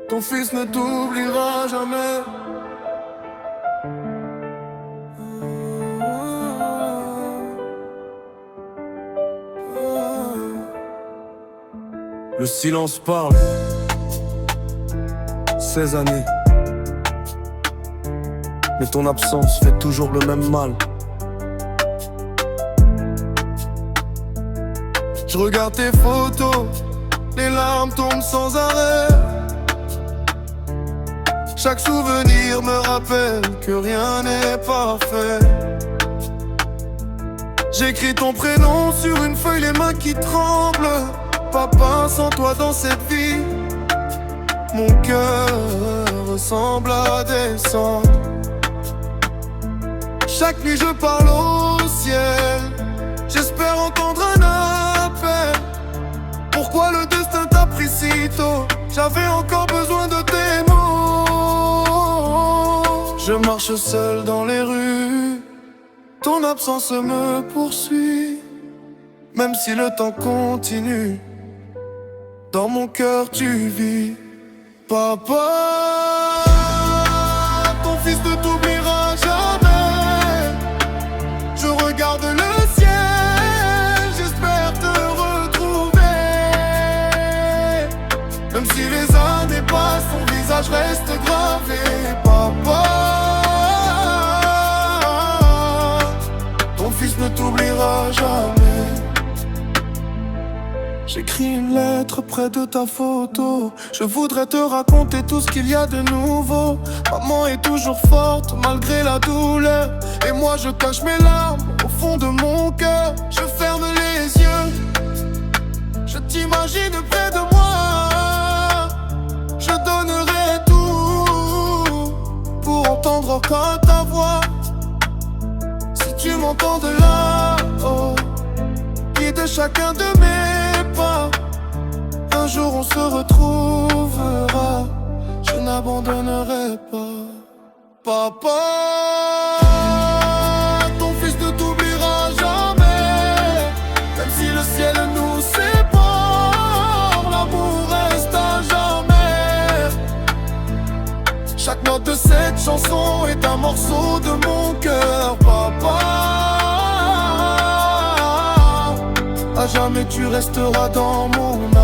Ton fils ne t'oubliera jamais. Le silence parle. 16 années. Mais ton absence fait toujours le même mal. Je regarde tes photos, les larmes tombent sans arrêt. Chaque souvenir me rappelle que rien n'est parfait. J'écris ton prénom sur une feuille, les mains qui tremblent. Papa, sans toi dans cette vie, mon cœur ressemble à des cendres. Chaque nuit je parle au ciel, j'espère entendre un appel. Pourquoi le destin t'a pris si tôt? J'avais encore besoin de tes mots. Je marche seul dans les rues, ton absence me poursuit. Même si le temps continue, dans mon cœur tu vis. Papa, ton fils ne t'oubliera jamais. Je regarde le ciel, j'espère te retrouver. Même si les années passent, ton visage reste gravé. Papa, ton fils ne t'oubliera jamais. J'écris une lettre près de ta photo. Je voudrais te raconter tout ce qu'il y a de nouveau. Maman est toujours forte malgré la douleur. Et moi je cache mes larmes au fond de mon cœur. Je ferme les yeux, je t'imagine près de moi. Je donnerai tout pour entendre encore ta voix. Si tu m'entends de là-haut, guide chacun de mes pas. Un jour on se retrouvera, je n'abandonnerai pas. Papa, ton fils ne t'oubliera jamais. Même si le ciel nous sépare, l'amour reste à jamais. Chaque note de cette chanson est un morceau de mon cœur. Papa, à jamais tu resteras dans mon âme.